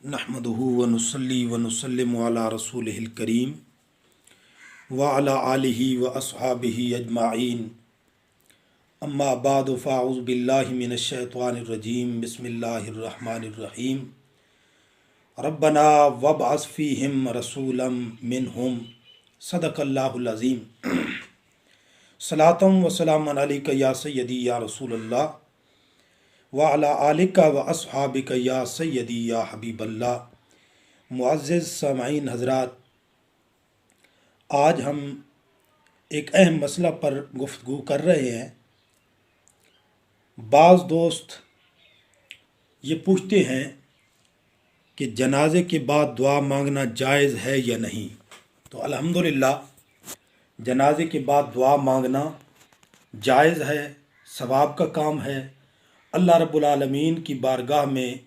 नहमदुहु व नुसल्ली व नुसल्लिमु अला रसूलिहिल करीम व अला आलिहि व अस्हाबिहि अजमाइन अम्मा बाद फ़ाउज़ु बिल्लाहि मिनश शैतानिर रजीम बिस्मिल्लाहिर रहमानिर रहीम रब्बना वबअस फ़ीहिम रसूलन मिनहुम सदक़ल्लाहुल अज़ीम। सलातम व सलामन अलैका या सय्यदी या रसूलल्लाह व अला आलिका व अस्हाबिका या सय्यदी या हबीबल्लाह। मुअज़्ज़िज़ सामईन हज़रात, आज हम एक अहम मसला पर गुफ्तगू कर रहे हैं। बाज़ दोस्त ये पूछते हैं कि जनाजे के बाद दुआ मांगना जायज़ है या नहीं। तो अल्हम्दुलिल्लाह जनाजे के बाद दुआ मांगना जायज़ है, सवाब का काम है। अल्लाह रब्बुल आलमीन की बारगाह में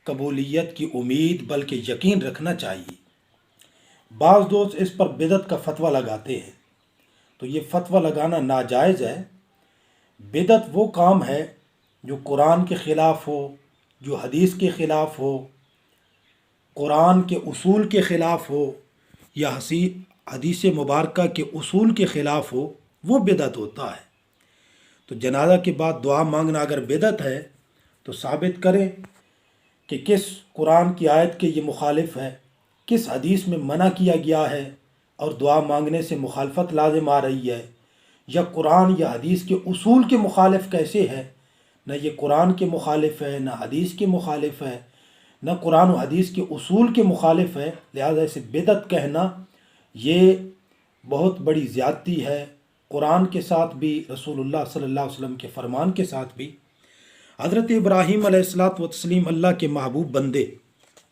कबूलियत की उम्मीद बल्कि यकीन रखना चाहिए। बाज़ दोस्त इस पर बिदअत का फ़तवा लगाते हैं, तो ये फ़तवा लगाना नाजायज़ है। बिदअत वो काम है जो कुरान के ख़िलाफ़ हो, जो हदीस के ख़िलाफ़ हो, कुरान के उसूल के ख़िलाफ़ हो या हदीस मुबारका के उसूल के ख़िलाफ़ हो, वो बिदअत होता है। तो जनाजा के बाद दुआ मांगना अगर बिदअत है तो साबित करें कि किस कुरान की आयत के ये मुखालिफ है, किस हदीस में मना किया गया है और दुआ मांगने से मुखालफत लाजिम आ रही है, या कुरान या हदीस के उसूल के मुखालिफ कैसे है। न ये कुरान के मुखालिफ है, न हदीस के मुखालिफ है, न कुरान और हदीस के उसूल के मुखालिफ है। लिहाजा इसे बिदअत कहना ये बहुत बड़ी ज़्यादती है, कुरान के साथ भी, रसूलुल्लाह सल्लल्लाहु अलैहि वसल्लम के फरमान के साथ भी। हज़रत इब्राहीम अलैहिस्सलातु वस्सलाम अल्लाह के महबूब बंदे,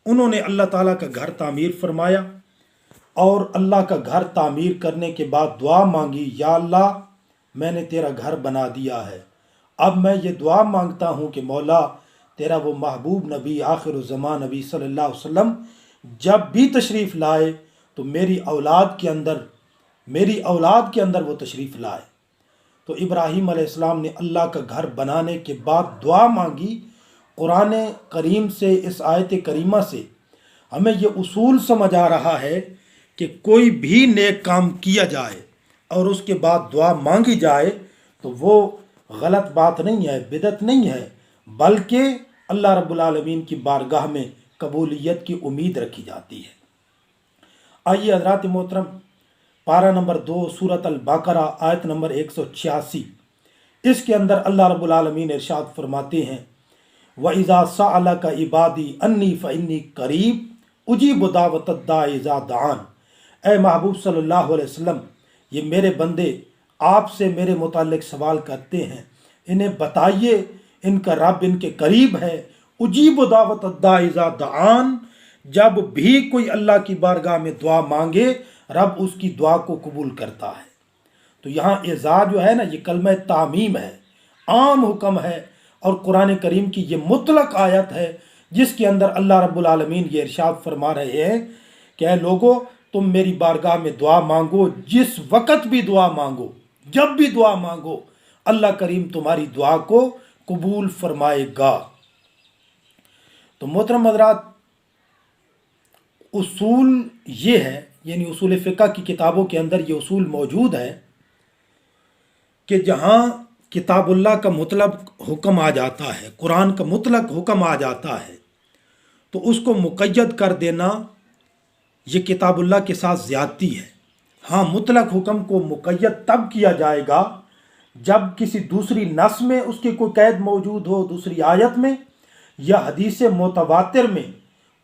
उन्होंने अल्लाह ताला का घर तामीर फरमाया और अल्लाह का घर तामीर करने के बाद दुआ मांगी, या अल्लाह मैंने तेरा घर बना दिया है, अब मैं ये दुआ मांगता हूँ कि मौला तेरा वो महबूब नबी आखिरुज़्ज़मान नबी सल्लल्लाहु अलैहि वसल्लम जब भी तशरीफ़ लाए तो मेरी औलाद के अंदर वो तशरीफ़ लाए। तो इब्राहीम अलैहिस्सलाम ने अल्लाह का घर बनाने के बाद दुआ मांगी। कुरान करीम से, इस आयत करीमा से हमें ये उसूल समझ आ रहा है कि कोई भी नेक काम किया जाए और उसके बाद दुआ मांगी जाए तो वो गलत बात नहीं है, बिदअत नहीं है, बल्कि अल्लाह रब्बुल आलमीन की बारगाह में कबूलियत की उम्मीद रखी जाती है। आइए हज़रात मोहतरम, पारा नंबर 2 सूरत अल बकरा आयत नंबर 186, इसके अंदर अल्लाह रब्बुल आलमीन इरशाद फरमाते हैं, व इज़ा सअलका इबादी अन्नी फ़इन्नी करीब उजीबु दावतद दाई इज़ा दान। ए महबूब सल्लल्लाहु अलैहि वसल्लम, ये मेरे बंदे आपसे मेरे मुताल्लिक सवाल करते हैं, इन्हें बताइए इनका रब इनके करीब है। उजीबु दावतद दाई इज़ा दान, जब भी कोई अल्लाह की बारगाह में दुआ मांगे रब उसकी दुआ को कबूल करता है। तो यहाँ इज़ा जो है ना, ये कलमा तामीम है, आम हुक्म है, और कुरान करीम की ये मुतलक आयत है जिसके अंदर अल्लाह रब्बुल आलमीन ये इरशाद फरमा रहे हैं कि ऐ लोगो, तुम मेरी बारगाह में दुआ मांगो, जिस वक़्त भी दुआ मांगो, जब भी दुआ मांगो, अल्लाह करीम तुम्हारी दुआ को कबूल फरमाएगा। तो मोहतरम हज़रात, उसूल ये है, यानी उसूल फ़िक़्ह की किताबों के अंदर ये उसूल मौजूद है कि जहाँ किताबुल्लाह का मुतलक हुक्म आ जाता है, कुरान का मुतलक हुक्म आ जाता है, तो उसको मुक़य्यद कर देना ये किताबुल्लाह के साथ ज़्यादती है। हाँ, मुतलक हुक्म को मुक़य्यद तब किया जाएगा जब किसी दूसरी नस में उसकी कोई कैद मौजूद हो, दूसरी आयत में या हदीस मुतवातिर में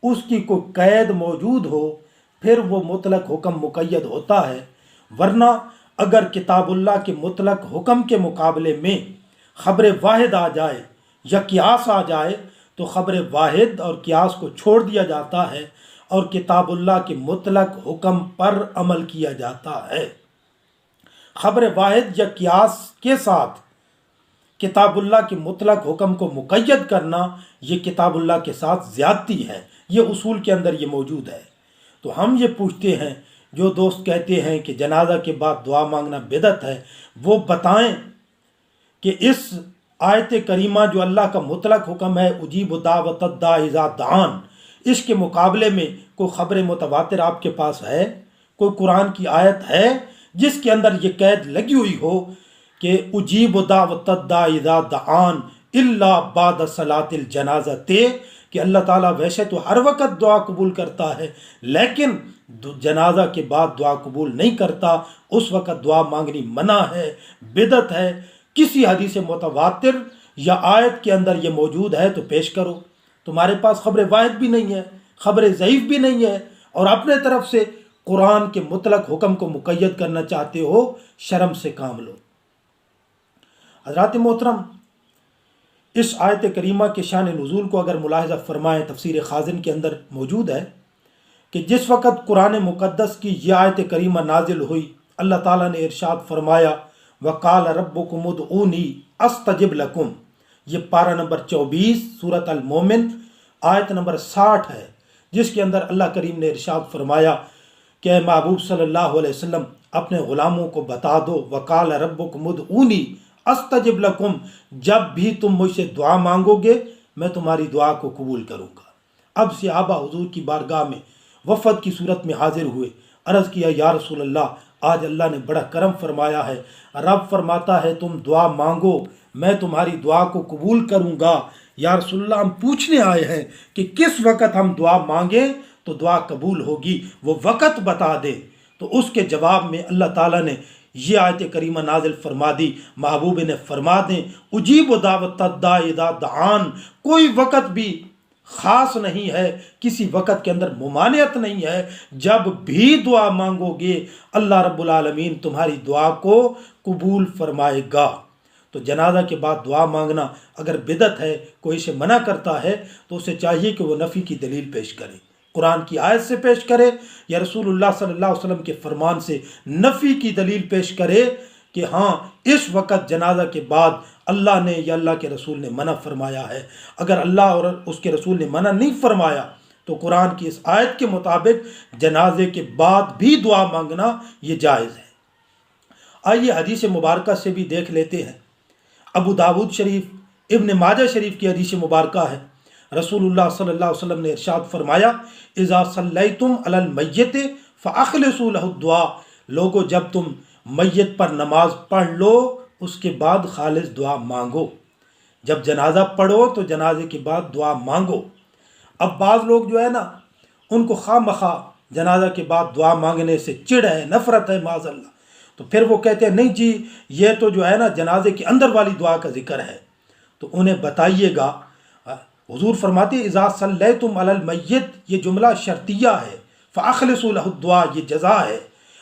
उसकी कोई कैद मौजूद हो, फिर वो मुतलक हुक्म मुक़य्यद होता है। वरना अगर किताबुल्लाह के मुतलक हुक्म के मुकाबले में ख़बर वाहिद आ जाए या क़ियास आ जाए तो ख़बर वाहिद और क़ियास को छोड़ दिया जाता है और किताबुल्लाह के मुतलक हुक्म पर अमल किया जाता है। ख़बर वाहिद या क़ियास के साथ किताबुल्लाह के मुतलक हुक्म को मुक़य्यद करना ये किताबुल्लाह के साथ ज़्यादती है। ये उसूल के अंदर ये मौजूद है। तो हम ये पूछते हैं, जो दोस्त कहते हैं कि जनाजा के बाद दुआ मांगना बिदअत है, वो बताएं कि इस आयत करीमा जो अल्लाह का मुतलक हुक्म है, उजीबु दावतद दाई इज़ा दान, इसके मुकाबले में कोई ख़बर मुतवातिर आपके पास है? कोई कुरान की आयत है जिसके अंदर ये कैद लगी हुई हो कि उजीब दावतद्दा इज़ा दआन इल्ला बाद सलातिल जनाज़ते, कि अल्लाह ताला वैसे तो हर वक्त दुआ कबूल करता है लेकिन जनाजा के बाद दुआ कबूल नहीं करता, उस वक्त दुआ मांगनी मना है, बिदत है। किसी हदीस मुतवातिर या आयत के अंदर ये मौजूद है तो पेश करो। तुम्हारे पास खबर वाहिद भी नहीं है, खबर ज़ईफ़ भी नहीं है, और अपने तरफ से कुरान के मुतलक हुक्म को मुक़य्यद करना चाहते हो, शर्म से काम लो। हज़रात मोहतरम, इस आयत करीमा के शान नुज़ूल को अगर मुलाहिज़ा फ़रमाएँ, तफ़सीर खाज़िन के अंदर मौजूद है कि जिस वक़्त कुरान मुक़द्दस की यह आयत करीमा नाजिल हुई, अल्लाह ताला ने इरशाद फरमाया वक़ाल रब्बुकुम उदऊनी अस्तजिब लकुम। ये पारा नंबर 24 सूरत अल मोमिन आयत नंबर 60 है, जिसके अंदर अल्लाह करीम ने इरशाद फरमाया कि महबूब सल्लल्लाहु अलैहि वसल्लम अपने ग़ुलामों को बता दो वक़ाल रब्बुकुम उदऊनी अस्तजिब लकुम, जब भी तुम मुझसे दुआ मांगोगे मैं तुम्हारी दुआ को कबूल करूँगा। अब सहाबा हुजूर की बारगाह में वफ़द की सूरत में हाजिर हुए, अर्ज़ किया या रसूल अल्लाह, आज अल्लाह ने बड़ा करम फरमाया है, रब फरमाता है तुम दुआ मांगो मैं तुम्हारी दुआ को कबूल करूँगा। या रसूल अल्लाह, हम पूछने आए हैं कि किस वक़्त हम दुआ मांगें तो दुआ कबूल होगी, वो वक़्त बता दे। तो उसके जवाब में अल्लाह ताला ने ये आयत करीमा नाजिल फरमा दी, महबूब ने फरमा दें उजीब दावतद्दा इज़ा दआन, कोई वक़्त भी ख़ास नहीं है, किसी वक़्त के अंदर मुमानियत नहीं है, जब भी दुआ मांगोगे अल्लाह रब्बुल आलमीन तुम्हारी दुआ को कबूल फरमाएगा। तो जनाजा के बाद दुआ मांगना अगर बिदत है, कोई इसे मना करता है तो उसे चाहिए कि वो नफ़ी की दलील पेश करे, कुरान की आयत से पेश करे या रसूलुल्लाह सल्लल्लाहु अलैहि वसल्लम के फरमान से नफ़ी की दलील पेश करे कि हाँ इस वक़्त जनाजा के बाद अल्लाह ने या अल्लाह के रसूल ने मना फरमाया है। अगर अल्लाह और उसके रसूल ने मना नहीं फरमाया तो कुरान की इस आयत के मुताबिक जनाजे के बाद भी दुआ मांगना ये जायज़ है। आइए हदीस मुबारक से भी देख लेते हैं। अबू दाऊद शरीफ, इब्न माजा शरीफ की हदीस मुबारक है, रसूलुल्लाह सल्लल्लाहु अलैहि वसल्लम ने इरशाद फरमाया इज़ा सल्लैतुम अलल मय्यत फ़अख़लिसू लहु दुआ, लोगो जब तुम मैयत पर नमाज पढ़ लो उसके बाद खालिस दुआ मांगो। जब जनाजा पढ़ो तो जनाजे के बाद दुआ मांगो। अब बाज़ लोग जो है ना, उनको खामखा जनाजा के बाद दुआ मांगने से चिढ़ है, नफ़रत है माज़अल्लाह, तो फिर वो कहते हैं नहीं जी ये तो जो है ना जनाजे के अंदर वाली दुआ का जिक्र है। तो उन्हें बताइएगा, हुजूर फरमाते इज़ा सल्लैतुम अलल मय्यत, ये जुमला शर्तिया है, फ़अख़लिसू लहु दुआ ये जज़ा है।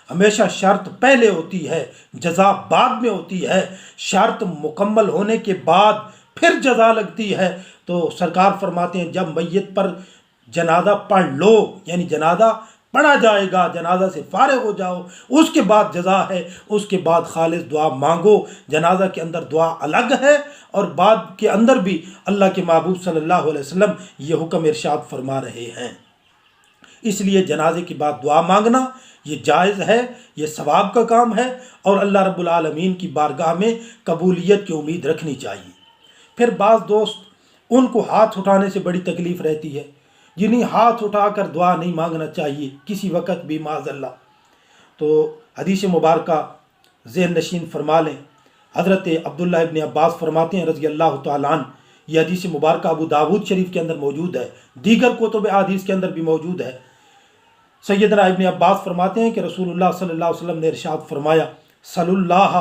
हमेशा शर्त पहले होती है, जज़ा बाद में होती है। शर्त मुकम्मल होने के बाद फिर जज़ा लगती है। तो सरकार फरमाते हैं जब मैयत पर जनाजा पढ़ लो, यानी जनाजा पढ़ा जाएगा, जनाजा से फारिग हो जाओ, उसके बाद जज़ा है, उसके बाद खालिस दुआ मांगो। जनाजा के अंदर दुआ अलग है और बाद के अंदर भी अल्लाह के महबूब सल्लल्लाहु अलैहि वसल्लम ये हुक्म इरशाद फरमा रहे हैं। इसलिए जनाजे के बाद दुआ मांगना ये जायज़ है, ये सवाब का काम है और अल्लाह रब्बुल आलमीन की बारगाह में कबूलियत की उम्मीद रखनी चाहिए। फिर बाज़ दोस्त उनको हाथ उठाने से बड़ी तकलीफ़ रहती है, जिन्हें हाथ उठाकर दुआ नहीं मांगना चाहिए किसी वक़्त भी माज़अल्लाह। तो हदीस मुबारक ज़हन नशीन फरमा लें, हज़रत अब्दुल्लाह इब्न अब्बास फरमाते हैं रज़ी अल्लाह तआला अन्हु, यह हदीस मुबारक अबू दाऊद शरीफ के अंदर मौजूद है, दीगर कुतुब हदीस के अंदर भी मौजूद है। सैयदना इब्न अब्बास फरमाते हैं कि रसूलुल्लाह सल्लल्लाहु अलैहि वसल्लम ने इरशाद फरमाया सल्लल्लाह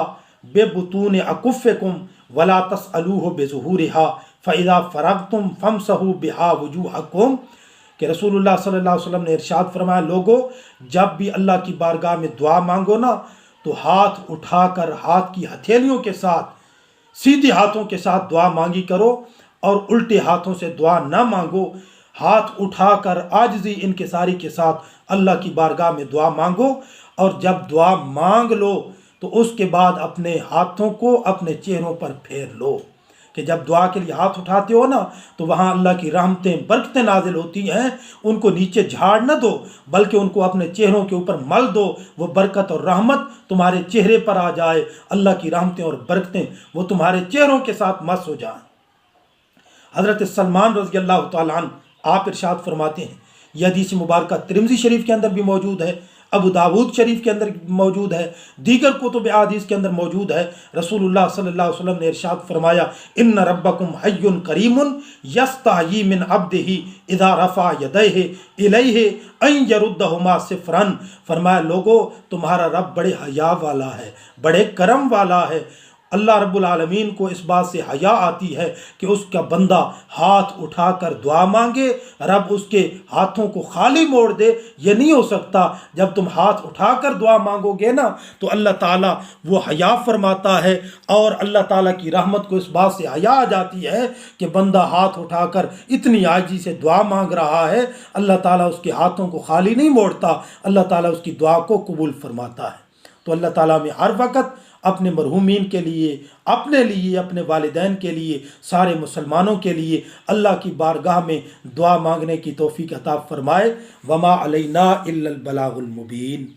बेबुतून अकुफ़कुम वला तसअलूहु बिज़ुहूरिहा फ़इज़ा फ़रग़्तुम फ़मसहू बिहा वुजूहकुम, कि रसूलुल्लाह सल्लल्लाहु अलैहि वसल्लम ने इरशाद फरमाया लोगो जब भी अल्लाह की बारगाह में दुआ मांगो ना तो हाथ उठाकर हाथ की हथेलियों के साथ, सीधे हाथों के साथ दुआ मांगी करो और उल्टे हाथों से दुआ ना मांगो। हाथ उठाकर आजिज़ी इनकिसारी के साथ अल्लाह की बारगाह में दुआ मांगो और जब दुआ मांग लो तो उसके बाद अपने हाथों को अपने चेहरों पर फेर लो, कि जब दुआ के लिए हाथ उठाते हो ना तो वहाँ अल्लाह की रहमतें बरकतें नाजिल होती हैं। उनको नीचे झाड़ न दो बल्कि उनको अपने चेहरों के ऊपर मल दो, वो बरकत और रहमत तुम्हारे चेहरे पर आ जाए, अल्लाह की रहमतें और बरकतें वो तुम्हारे चेहरों के साथ मस हो जाएं। हज़रत सलमान रज़ी अल्लाह तआला अन्हु आप इरशाद फरमाते हैं, यह हदीस मुबारक तिरमिज़ी शरीफ के अंदर भी मौजूद है, अबू दाऊद शरीफ के अंदर मौजूद है, दीगर कुतुब हदीस के अंदर मौजूद है। रसूलुल्लाह सल्लल्लाहु अलैहि वसल्लम ने इरशाद फरमाया, इन्न रब्बकुम हय्युन करीमुन यस्तही मिन अब्दिही इज़ा रफ़ा यदैहि इलैहि अन यरुद्दहुमा सिफ़रन। फरमाया, लोगो तुम्हारा रब बड़े हया वाला है, बड़े करम वाला है। अल्लाह रब्बुल आलमीन को इस बात से हया आती है कि उसका बंदा हाथ उठाकर दुआ मांगे, रब उसके हाथों को खाली मोड़ दे। ये नहीं हो सकता। जब तुम हाथ उठाकर दुआ मांगोगे ना तो अल्लाह ताला वो हया फरमाता है, और अल्लाह ताला की रहमत को इस बात से हया आ जाती है कि बंदा हाथ उठाकर इतनी आजी से दुआ मांग रहा है, अल्लाह ताला उसके हाथों को खाली नहीं मोड़ता, अल्लाह ताला उसकी दुआ को कबूल फरमाता है। तो अल्लाह ताला में हर वक्त अपने मरहूमीन के लिए, अपने लिए, अपने वालिदैन के लिए, सारे मुसलमानों के लिए अल्लाह की बारगाह में दुआ मांगने की तौफीक अता फरमाए। वमा अलैना इल्लल बलागुल मुबीन।